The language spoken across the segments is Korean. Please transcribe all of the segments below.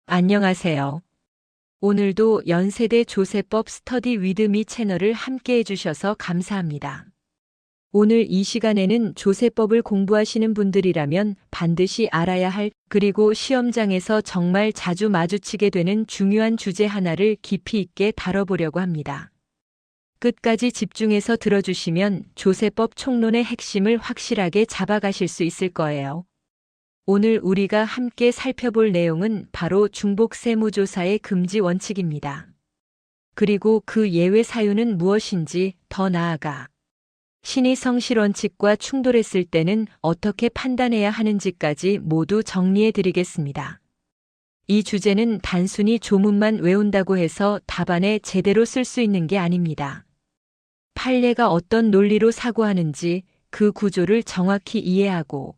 안녕하세요. 오늘도 연세대 조세법 스터디 위드 미 채널을 함께 해주셔서 감사합니다. 오늘 이 시간에는 조세법을 공부하시는 분들이라면 반드시 알아야 할, 그리고 시험장에서 정말 자주 마주치게 되는 중요한 주제 하나를 깊이 있게 다뤄보려고 합니다. 끝까지 집중해서 들어주시면 조세법 총론의 핵심을 확실하게 잡아가실 수 있을 거예요. 오늘 우리가 함께 살펴볼 내용은 바로 중복 세무조사의 금지 원칙입니다. 그리고 그 예외 사유는 무엇인지, 더 나아가 신의성실 원칙과 충돌했을 때는 어떻게 판단해야 하는지까지 모두 정리해 드리겠습니다. 이 주제는 단순히 조문만 외운다고 해서 답안에 제대로 쓸 수 있는 게 아닙니다. 판례가 어떤 논리로 사고하는지 그 구조를 정확히 이해하고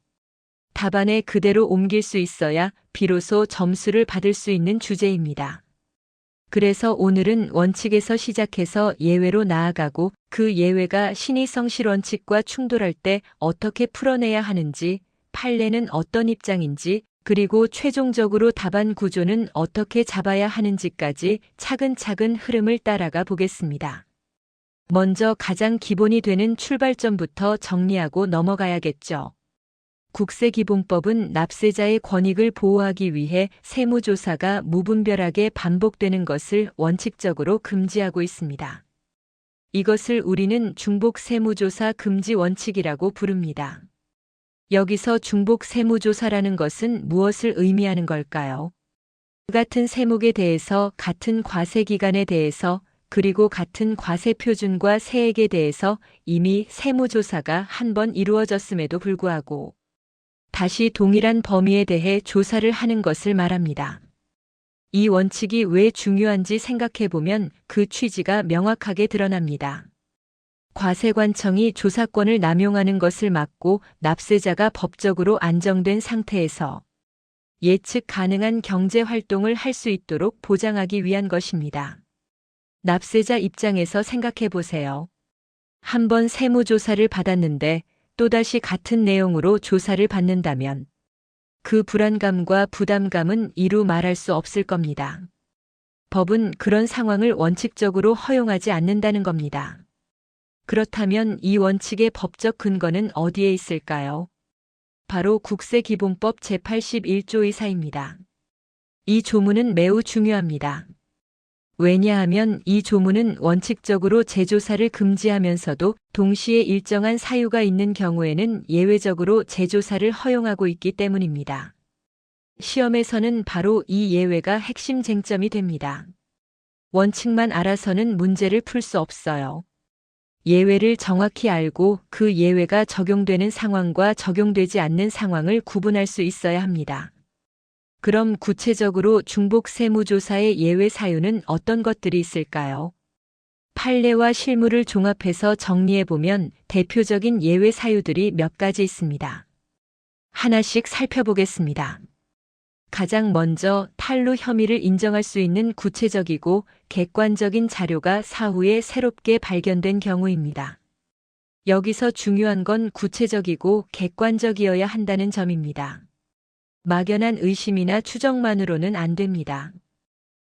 답안에 그대로 옮길 수 있어야 비로소 점수를 받을 수 있는 주제입니다. 그래서 오늘은 원칙에서 시작해서 예외로 나아가고, 그 예외가 신의성실 원칙과 충돌할 때 어떻게 풀어내야 하는지, 판례는 어떤 입장인지, 그리고 최종적으로 답안 구조는 어떻게 잡아야 하는지까지 차근차근 흐름을 따라가 보겠습니다. 먼저 가장 기본이 되는 출발점부터 정리하고 넘어가야겠죠. 국세기본법은 납세자의 권익을 보호하기 위해 세무조사가 무분별하게 반복되는 것을 원칙적으로 금지하고 있습니다. 이것을 우리는 중복 세무조사 금지 원칙이라고 부릅니다. 여기서 중복 세무조사라는 것은 무엇을 의미하는 걸까요? 같은 세목에 대해서, 같은 과세기간에 대해서, 그리고 같은 과세표준과 세액에 대해서 이미 세무조사가 한 번 이루어졌음에도 불구하고 다시 동일한 범위에 대해 조사를 하는 것을 말합니다. 이 원칙이 왜 중요한지 생각해보면 그 취지가 명확하게 드러납니다. 과세관청이 조사권을 남용하는 것을 막고 납세자가 법적으로 안정된 상태에서 예측 가능한 경제활동을 할 수 있도록 보장하기 위한 것입니다. 납세자 입장에서 생각해보세요. 한 번 세무조사를 받았는데 또다시 같은 내용으로 조사를 받는다면 그 불안감과 부담감은 이루 말할 수 없을 겁니다. 법은 그런 상황을 원칙적으로 허용하지 않는다는 겁니다. 그렇다면 이 원칙의 법적 근거는 어디에 있을까요? 바로 국세기본법 제81조 의사입니다. 이 조문은 매우 중요합니다. 왜냐하면 이 조문은 원칙적으로 재조사를 금지하면서도 동시에 일정한 사유가 있는 경우에는 예외적으로 재조사를 허용하고 있기 때문입니다. 시험에서는 바로 이 예외가 핵심 쟁점이 됩니다. 원칙만 알아서는 문제를 풀 수 없어요. 예외를 정확히 알고 그 예외가 적용되는 상황과 적용되지 않는 상황을 구분할 수 있어야 합니다. 그럼 구체적으로 중복 세무조사의 예외 사유는 어떤 것들이 있을까요? 판례와 실무를 종합해서 정리해보면 대표적인 예외 사유들이 몇 가지 있습니다. 하나씩 살펴보겠습니다. 가장 먼저 탈루 혐의를 인정할 수 있는 구체적이고 객관적인 자료가 사후에 새롭게 발견된 경우입니다. 여기서 중요한 건 구체적이고 객관적이어야 한다는 점입니다. 막연한 의심이나 추정만으로는 안 됩니다.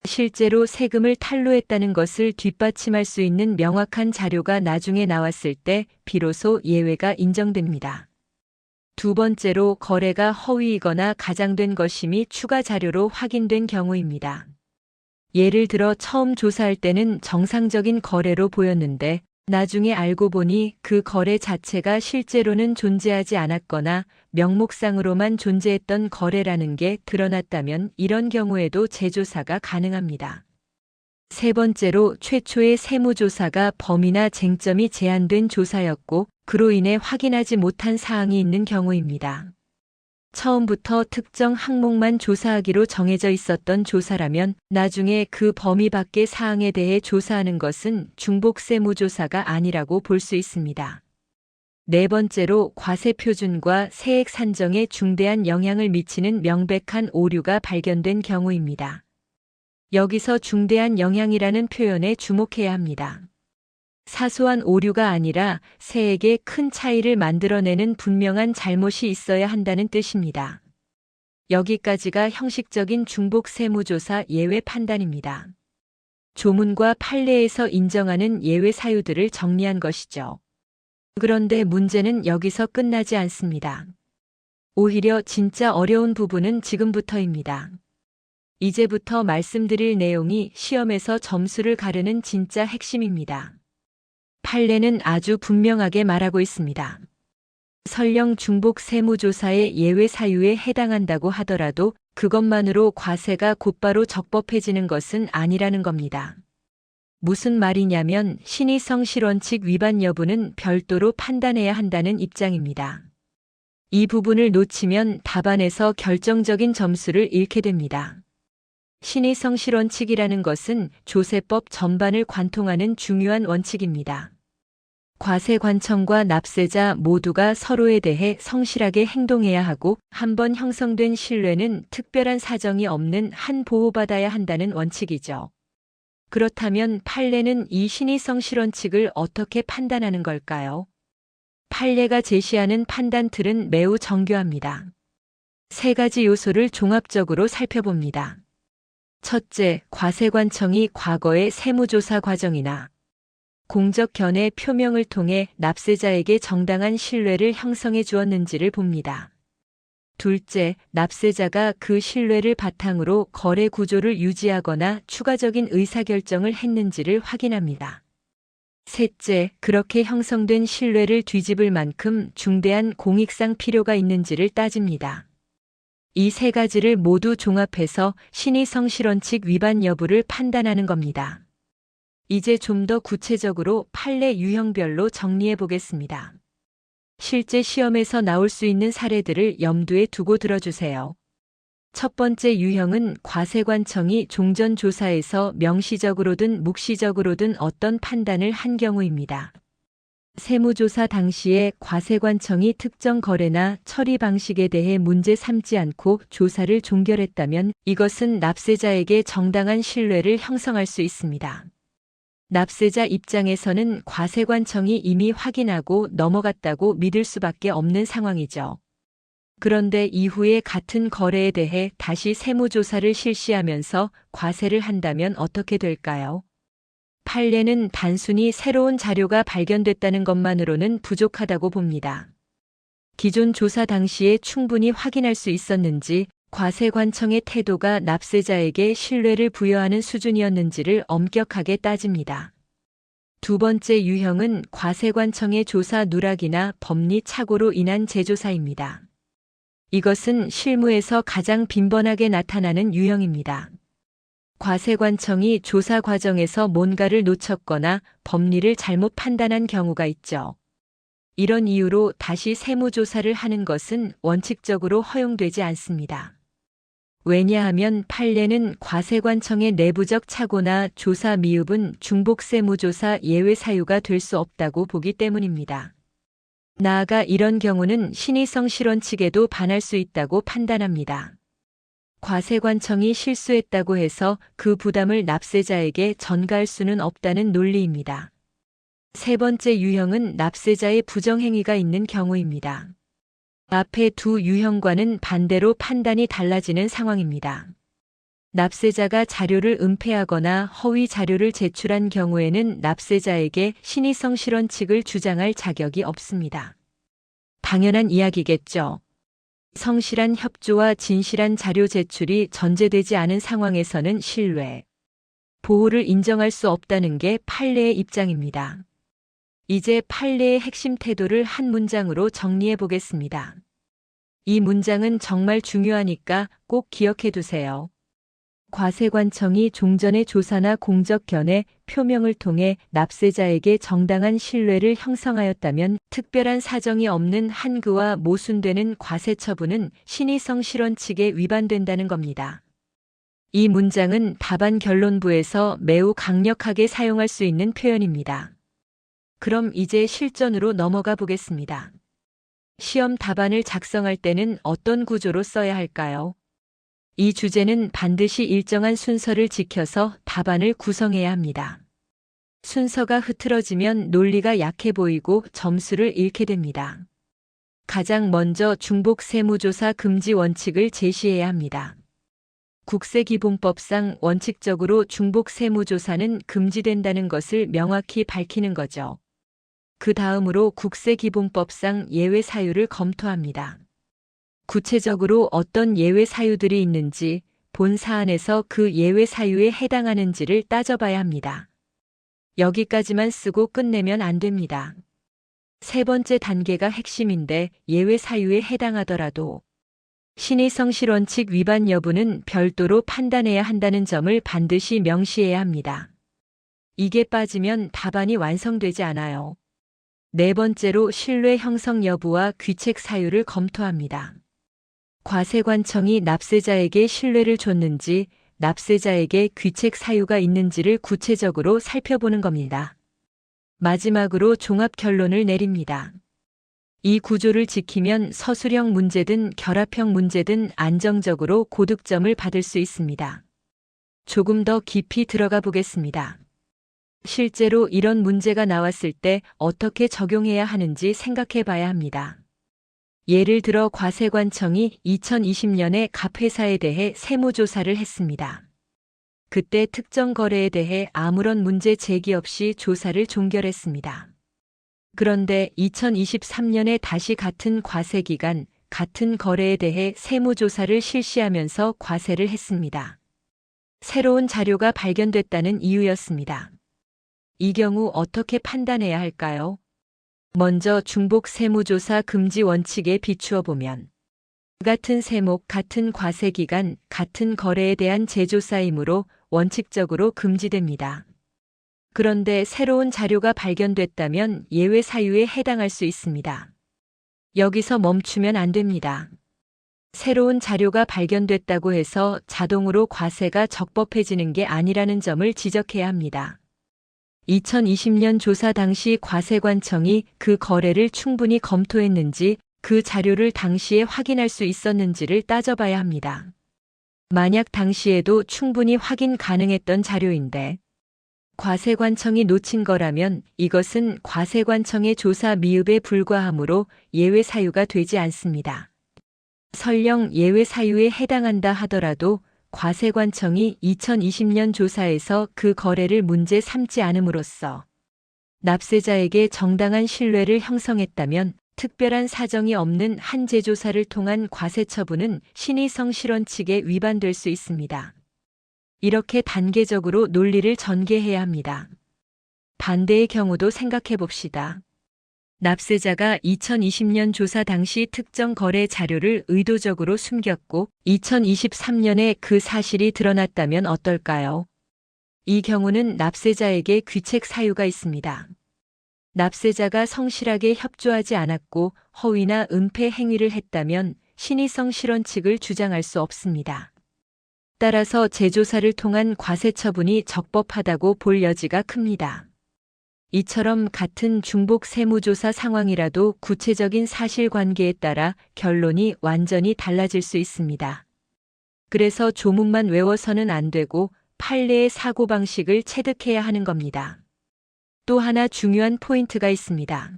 실제로 세금을 탈루했다는 것을 뒷받침할 수 있는 명확한 자료가 나중에 나왔을 때 비로소 예외가 인정됩니다. 두 번째로 거래가 허위이거나 가장된 것임이 추가 자료로 확인된 경우입니다. 예를 들어 처음 조사할 때는 정상적인 거래로 보였는데 나중에 알고 보니 그 거래 자체가 실제로는 존재하지 않았거나 명목상으로만 존재했던 거래라는 게 드러났다면 이런 경우에도 재조사가 가능합니다. 세 번째로 최초의 세무조사가 범위나 쟁점이 제한된 조사였고 그로 인해 확인하지 못한 사항이 있는 경우입니다. 처음부터 특정 항목만 조사하기로 정해져 있었던 조사라면 나중에 그 범위 밖의 사항에 대해 조사하는 것은 중복 세무조사가 아니라고 볼 수 있습니다. 네 번째로 과세표준과 세액 산정에 중대한 영향을 미치는 명백한 오류가 발견된 경우입니다. 여기서 중대한 영향이라는 표현에 주목해야 합니다. 사소한 오류가 아니라 세액에 큰 차이를 만들어내는 분명한 잘못이 있어야 한다는 뜻입니다. 여기까지가 형식적인 중복 세무조사 예외 판단입니다. 조문과 판례에서 인정하는 예외 사유들을 정리한 것이죠. 그런데 문제는 여기서 끝나지 않습니다. 오히려 진짜 어려운 부분은 지금부터입니다. 이제부터 말씀드릴 내용이 시험에서 점수를 가르는 진짜 핵심입니다. 판례는 아주 분명하게 말하고 있습니다. 설령 중복 세무조사의 예외 사유에 해당한다고 하더라도 그것만으로 과세가 곧바로 적법해지는 것은 아니라는 겁니다. 무슨 말이냐면 신의성실원칙 위반 여부는 별도로 판단해야 한다는 입장입니다. 이 부분을 놓치면 답안에서 결정적인 점수를 잃게 됩니다. 신의성실원칙이라는 것은 조세법 전반을 관통하는 중요한 원칙입니다. 과세관청과 납세자 모두가 서로에 대해 성실하게 행동해야 하고 한번 형성된 신뢰는 특별한 사정이 없는 한 보호받아야 한다는 원칙이죠. 그렇다면 판례는 이 신의성실원칙을 어떻게 판단하는 걸까요? 판례가 제시하는 판단 틀은 매우 정교합니다. 세 가지 요소를 종합적으로 살펴봅니다. 첫째, 과세관청이 과거의 세무조사 과정이나 공적 견해 표명을 통해 납세자에게 정당한 신뢰를 형성해 주었는지를 봅니다. 둘째, 납세자가 그 신뢰를 바탕으로 거래 구조를 유지하거나 추가적인 의사결정을 했는지를 확인합니다. 셋째, 그렇게 형성된 신뢰를 뒤집을 만큼 중대한 공익상 필요가 있는지를 따집니다. 이 세 가지를 모두 종합해서 신의성실원칙 위반 여부를 판단하는 겁니다. 이제 좀 더 구체적으로 판례 유형별로 정리해 보겠습니다. 실제 시험에서 나올 수 있는 사례들을 염두에 두고 들어주세요. 첫 번째 유형은 과세관청이 종전조사에서 명시적으로든 묵시적으로든 어떤 판단을 한 경우입니다. 세무조사 당시에 과세관청이 특정 거래나 처리 방식에 대해 문제 삼지 않고 조사를 종결했다면 이것은 납세자에게 정당한 신뢰를 형성할 수 있습니다. 납세자 입장에서는 과세관청이 이미 확인하고 넘어갔다고 믿을 수밖에 없는 상황이죠. 그런데 이후에 같은 거래에 대해 다시 세무조사를 실시하면서 과세를 한다면 어떻게 될까요? 판례는 단순히 새로운 자료가 발견됐다는 것만으로는 부족하다고 봅니다. 기존 조사 당시에 충분히 확인할 수 있었는지, 과세관청의 태도가 납세자에게 신뢰를 부여하는 수준이었는지를 엄격하게 따집니다. 두 번째 유형은 과세관청의 조사 누락이나 법리 착오로 인한 재조사입니다. 이것은 실무에서 가장 빈번하게 나타나는 유형입니다. 과세관청이 조사 과정에서 뭔가를 놓쳤거나 법리를 잘못 판단한 경우가 있죠. 이런 이유로 다시 세무조사를 하는 것은 원칙적으로 허용되지 않습니다. 왜냐하면 판례는 과세관청의 내부적 착오나 조사 미흡은 중복세무조사 예외 사유가 될 수 없다고 보기 때문입니다. 나아가 이런 경우는 신의성실원칙에도 반할 수 있다고 판단합니다. 과세관청이 실수했다고 해서 그 부담을 납세자에게 전가할 수는 없다는 논리입니다. 세 번째 유형은 납세자의 부정행위가 있는 경우입니다. 앞의 두 유형과는 반대로 판단이 달라지는 상황입니다. 납세자가 자료를 은폐하거나 허위 자료를 제출한 경우에는 납세자에게 신의성실원칙을 주장할 자격이 없습니다. 당연한 이야기겠죠. 성실한 협조와 진실한 자료 제출이 전제되지 않은 상황에서는 신뢰, 보호를 인정할 수 없다는 게 판례의 입장입니다. 이제 판례의 핵심 태도를 한 문장으로 정리해 보겠습니다. 이 문장은 정말 중요하니까 꼭 기억해 두세요. 과세관청이 종전의 조사나 공적 견해 표명을 통해 납세자에게 정당한 신뢰를 형성하였다면 특별한 사정이 없는 한그와 모순되는 과세 처분은 신의성실원칙에 위반된다는 겁니다. 이 문장은 답안 결론부에서 매우 강력하게 사용할 수 있는 표현입니다. 그럼 이제 실전으로 넘어가 보겠습니다. 시험 답안을 작성할 때는 어떤 구조로 써야 할까요? 이 주제는 반드시 일정한 순서를 지켜서 답안을 구성해야 합니다. 순서가 흐트러지면 논리가 약해 보이고 점수를 잃게 됩니다. 가장 먼저 중복 세무조사 금지 원칙을 제시해야 합니다. 국세기본법상 원칙적으로 중복 세무조사는 금지된다는 것을 명확히 밝히는 거죠. 그 다음으로 국세기본법상 예외 사유를 검토합니다. 구체적으로 어떤 예외 사유들이 있는지, 본 사안에서 그 예외 사유에 해당하는지를 따져봐야 합니다. 여기까지만 쓰고 끝내면 안 됩니다. 세 번째 단계가 핵심인데 예외 사유에 해당하더라도 신의성실원칙 위반 여부는 별도로 판단해야 한다는 점을 반드시 명시해야 합니다. 이게 빠지면 답안이 완성되지 않아요. 네 번째로 신뢰 형성 여부와 귀책 사유를 검토합니다. 과세관청이 납세자에게 신뢰를 줬는지, 납세자에게 귀책 사유가 있는지를 구체적으로 살펴보는 겁니다. 마지막으로 종합 결론을 내립니다. 이 구조를 지키면 서술형 문제든 결합형 문제든 안정적으로 고득점을 받을 수 있습니다. 조금 더 깊이 들어가 보겠습니다. 실제로 이런 문제가 나왔을 때 어떻게 적용해야 하는지 생각해 봐야 합니다. 예를 들어 과세관청이 2020년에 갑 회사에 대해 세무조사를 했습니다. 그때 특정 거래에 대해 아무런 문제 제기 없이 조사를 종결했습니다. 그런데 2023년에 다시 같은 과세기간, 같은 거래에 대해 세무조사를 실시하면서 과세를 했습니다. 새로운 자료가 발견됐다는 이유였습니다. 이 경우 어떻게 판단해야 할까요? 먼저 중복 세무조사 금지 원칙에 비추어 보면 같은 세목, 같은 과세기간, 같은 거래에 대한 재조사이므로 원칙적으로 금지됩니다. 그런데 새로운 자료가 발견됐다면 예외 사유에 해당할 수 있습니다. 여기서 멈추면 안 됩니다. 새로운 자료가 발견됐다고 해서 자동으로 과세가 적법해지는 게 아니라는 점을 지적해야 합니다. 2020년 조사 당시 과세관청이 그 거래를 충분히 검토했는지, 그 자료를 당시에 확인할 수 있었는지를 따져봐야 합니다. 만약 당시에도 충분히 확인 가능했던 자료인데 과세관청이 놓친 거라면 이것은 과세관청의 조사 미흡에 불과하므로 예외 사유가 되지 않습니다. 설령 예외 사유에 해당한다 하더라도 과세관청이 2020년 조사에서 그 거래를 문제 삼지 않음으로써 납세자에게 정당한 신뢰를 형성했다면 특별한 사정이 없는 한 재조사를 통한 과세 처분은 신의성실원칙에 위반될 수 있습니다. 이렇게 단계적으로 논리를 전개해야 합니다. 반대의 경우도 생각해 봅시다. 납세자가 2020년 조사 당시 특정 거래 자료를 의도적으로 숨겼고 2023년에 그 사실이 드러났다면 어떨까요? 이 경우는 납세자에게 귀책 사유가 있습니다. 납세자가 성실하게 협조하지 않았고 허위나 은폐 행위를 했다면 신의성실원칙을 주장할 수 없습니다. 따라서 재조사를 통한 과세 처분이 적법하다고 볼 여지가 큽니다. 이처럼 같은 중복 세무조사 상황이라도 구체적인 사실관계에 따라 결론이 완전히 달라질 수 있습니다. 그래서 조문만 외워서는 안 되고 판례의 사고방식을 체득해야 하는 겁니다. 또 하나 중요한 포인트가 있습니다.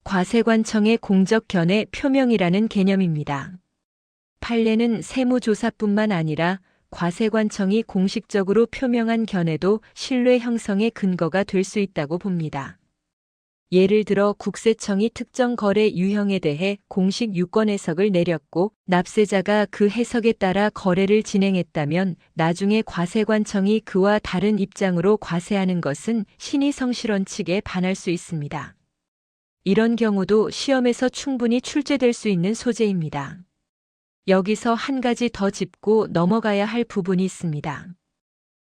과세관청의 공적 견해 표명이라는 개념입니다. 판례는 세무조사뿐만 아니라 과세관청이 공식적으로 표명한 견해도 신뢰 형성의 근거가 될 수 있다고 봅니다. 예를 들어 국세청이 특정 거래 유형에 대해 공식 유권 해석을 내렸고 납세자가 그 해석에 따라 거래를 진행했다면 나중에 과세관청이 그와 다른 입장으로 과세하는 것은 신의성실원칙에 반할 수 있습니다. 이런 경우도 시험에서 충분히 출제될 수 있는 소재입니다. 여기서 한 가지 더 짚고 넘어가야 할 부분이 있습니다.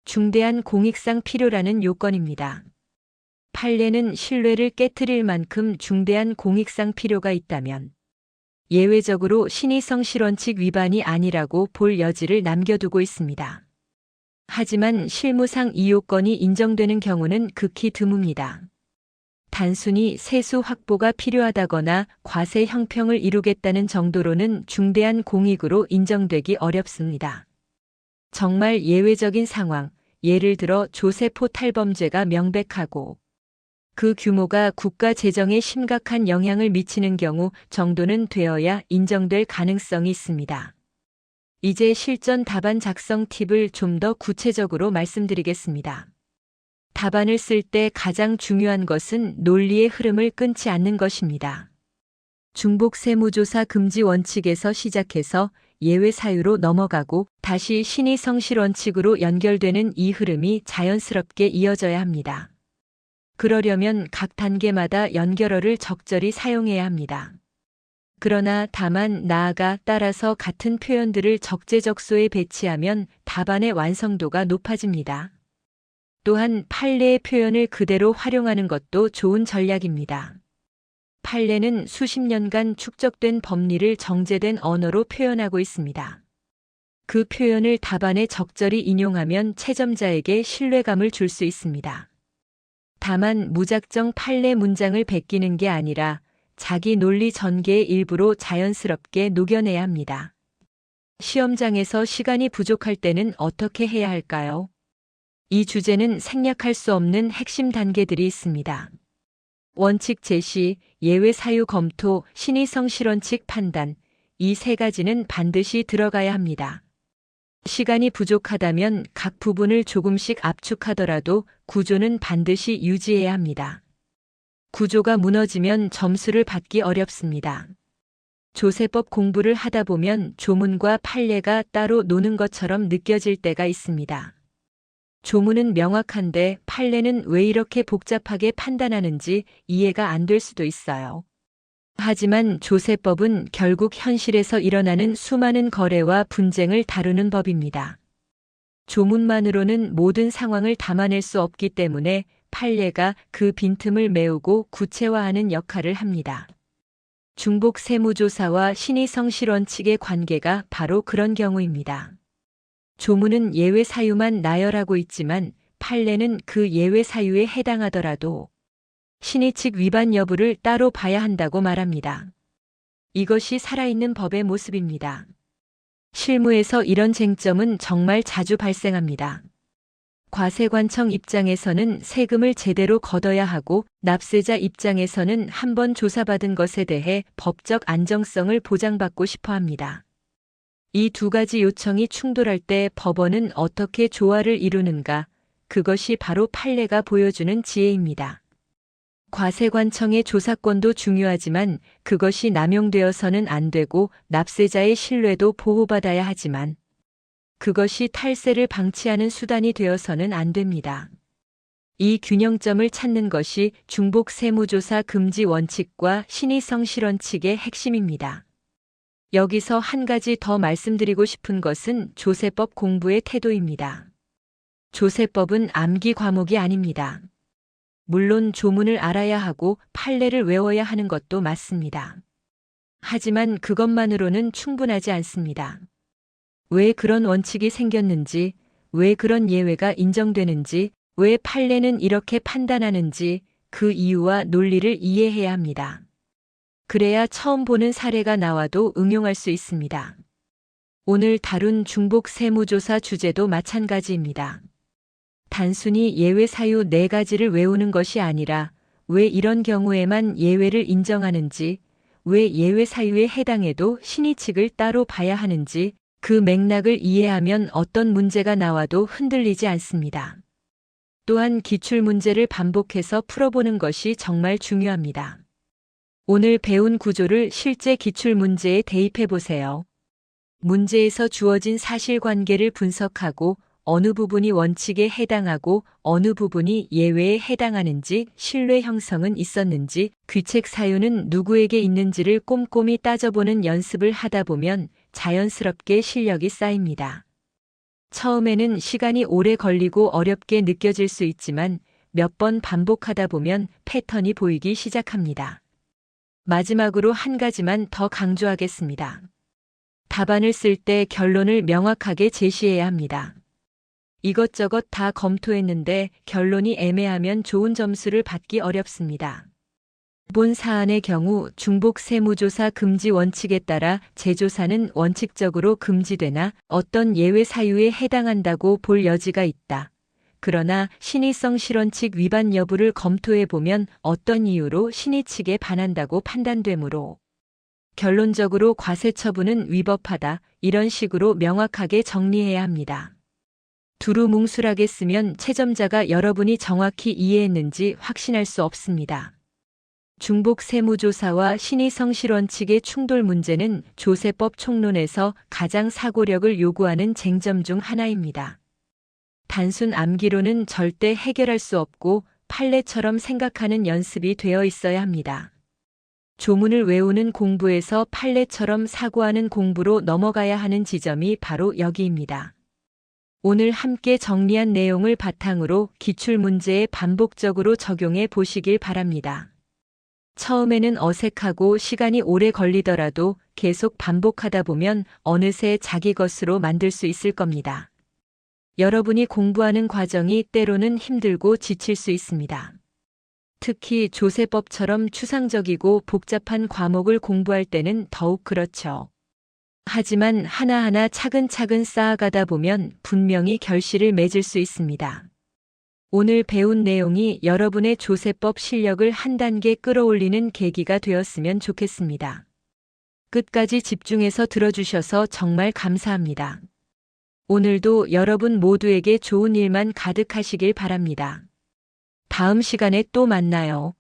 중대한 공익상 필요라는 요건입니다. 판례는 신뢰를 깨트릴 만큼 중대한 공익상 필요가 있다면 예외적으로 신의성실원칙 위반이 아니라고 볼 여지를 남겨두고 있습니다. 하지만 실무상 이 요건이 인정되는 경우는 극히 드뭅니다. 단순히 세수 확보가 필요하다거나 과세 형평을 이루겠다는 정도로는 중대한 공익으로 인정되기 어렵습니다. 정말 예외적인 상황, 예를 들어 조세포 탈범죄가 명백하고 그 규모가 국가 재정에 심각한 영향을 미치는 경우 정도는 되어야 인정될 가능성이 있습니다. 이제 실전 답안 작성 팁을 좀 더 구체적으로 말씀드리겠습니다. 답안을 쓸 때 가장 중요한 것은 논리의 흐름을 끊지 않는 것입니다. 중복 세무조사 금지 원칙에서 시작해서 예외 사유로 넘어가고 다시 신의 성실 원칙으로 연결되는 이 흐름이 자연스럽게 이어져야 합니다. 그러려면 각 단계마다 연결어를 적절히 사용해야 합니다. 그러나 다만 나아가 따라서 같은 표현들을 적재적소에 배치하면 답안의 완성도가 높아집니다. 또한 판례의 표현을 그대로 활용하는 것도 좋은 전략입니다. 판례는 수십 년간 축적된 법리를 정제된 언어로 표현하고 있습니다. 그 표현을 답안에 적절히 인용하면 채점자에게 신뢰감을 줄 수 있습니다. 다만 무작정 판례 문장을 베끼는 게 아니라 자기 논리 전개의 일부로 자연스럽게 녹여내야 합니다. 시험장에서 시간이 부족할 때는 어떻게 해야 할까요? 이 주제는 생략할 수 없는 핵심 단계들이 있습니다. 원칙 제시, 예외 사유 검토, 신의 성실 원칙 판단, 이 세 가지는 반드시 들어가야 합니다. 시간이 부족하다면 각 부분을 조금씩 압축하더라도 구조는 반드시 유지해야 합니다. 구조가 무너지면 점수를 받기 어렵습니다. 조세법 공부를 하다 보면 조문과 판례가 따로 노는 것처럼 느껴질 때가 있습니다. 조문은 명확한데 판례는 왜 이렇게 복잡하게 판단하는지 이해가 안 될 수도 있어요. 하지만 조세법은 결국 현실에서 일어나는 수많은 거래와 분쟁을 다루는 법입니다. 조문만으로는 모든 상황을 담아낼 수 없기 때문에 판례가 그 빈틈을 메우고 구체화하는 역할을 합니다. 중복 세무조사와 신의 성실 원칙의 관계가 바로 그런 경우입니다. 조문은 예외 사유만 나열하고 있지만 판례는 그 예외 사유에 해당하더라도 신의칙 위반 여부를 따로 봐야 한다고 말합니다. 이것이 살아있는 법의 모습입니다. 실무에서 이런 쟁점은 정말 자주 발생합니다. 과세관청 입장에서는 세금을 제대로 걷어야 하고 납세자 입장에서는 한번 조사받은 것에 대해 법적 안정성을 보장받고 싶어 합니다. 이 두 가지 요청이 충돌할 때 법원은 어떻게 조화를 이루는가? 그것이 바로 판례가 보여주는 지혜입니다. 과세관청의 조사권도 중요하지만 그것이 남용되어서는 안 되고 납세자의 신뢰도 보호받아야 하지만 그것이 탈세를 방치하는 수단이 되어서는 안 됩니다. 이 균형점을 찾는 것이 중복 세무조사 금지 원칙과 신의 성실 원칙의 핵심입니다. 여기서 한 가지 더 말씀드리고 싶은 것은 조세법 공부의 태도입니다. 조세법은 암기 과목이 아닙니다. 물론 조문을 알아야 하고 판례를 외워야 하는 것도 맞습니다. 하지만 그것만으로는 충분하지 않습니다. 왜 그런 원칙이 생겼는지, 왜 그런 예외가 인정되는지, 왜 판례는 이렇게 판단하는지 그 이유와 논리를 이해해야 합니다. 그래야 처음 보는 사례가 나와도 응용할 수 있습니다. 오늘 다룬 중복 세무조사 주제도 마찬가지입니다. 단순히 예외 사유 4가지를 외우는 것이 아니라 왜 이런 경우에만 예외를 인정하는지, 왜 예외 사유에 해당해도 신의칙을 따로 봐야 하는지 그 맥락을 이해하면 어떤 문제가 나와도 흔들리지 않습니다. 또한 기출문제를 반복해서 풀어보는 것이 정말 중요합니다. 오늘 배운 구조를 실제 기출문제에 대입해 보세요. 문제에서 주어진 사실관계를 분석하고 어느 부분이 원칙에 해당하고 어느 부분이 예외에 해당하는지, 신뢰 형성은 있었는지, 귀책 사유는 누구에게 있는지를 꼼꼼히 따져보는 연습을 하다 보면 자연스럽게 실력이 쌓입니다. 처음에는 시간이 오래 걸리고 어렵게 느껴질 수 있지만 몇 번 반복하다 보면 패턴이 보이기 시작합니다. 마지막으로 한 가지만 더 강조하겠습니다. 답안을 쓸 때 결론을 명확하게 제시해야 합니다. 이것저것 다 검토했는데 결론이 애매하면 좋은 점수를 받기 어렵습니다. 본 사안의 경우 중복 세무조사 금지 원칙에 따라 재조사는 원칙적으로 금지되나 어떤 예외 사유에 해당한다고 볼 여지가 있다. 그러나 신의성 실원칙 위반 여부를 검토해보면 어떤 이유로 신의 측에 반한다고 판단되므로 결론적으로 과세 처분은 위법하다, 이런 식으로 명확하게 정리해야 합니다. 두루뭉술하게 쓰면 채점자가 여러분이 정확히 이해했는지 확신할 수 없습니다. 중복 세무조사와 신의성 실원칙의 충돌 문제는 조세법 총론에서 가장 사고력을 요구하는 쟁점 중 하나입니다. 단순 암기로는 절대 해결할 수 없고 판례처럼 생각하는 연습이 되어 있어야 합니다. 조문을 외우는 공부에서 판례처럼 사고하는 공부로 넘어가야 하는 지점이 바로 여기입니다. 오늘 함께 정리한 내용을 바탕으로 기출문제에 반복적으로 적용해 보시길 바랍니다. 처음에는 어색하고 시간이 오래 걸리더라도 계속 반복하다 보면 어느새 자기 것으로 만들 수 있을 겁니다. 여러분이 공부하는 과정이 때로는 힘들고 지칠 수 있습니다. 특히 조세법처럼 추상적이고 복잡한 과목을 공부할 때는 더욱 그렇죠. 하지만 하나하나 차근차근 쌓아가다 보면 분명히 결실을 맺을 수 있습니다. 오늘 배운 내용이 여러분의 조세법 실력을 한 단계 끌어올리는 계기가 되었으면 좋겠습니다. 끝까지 집중해서 들어주셔서 정말 감사합니다. 오늘도 여러분 모두에게 좋은 일만 가득하시길 바랍니다. 다음 시간에 또 만나요.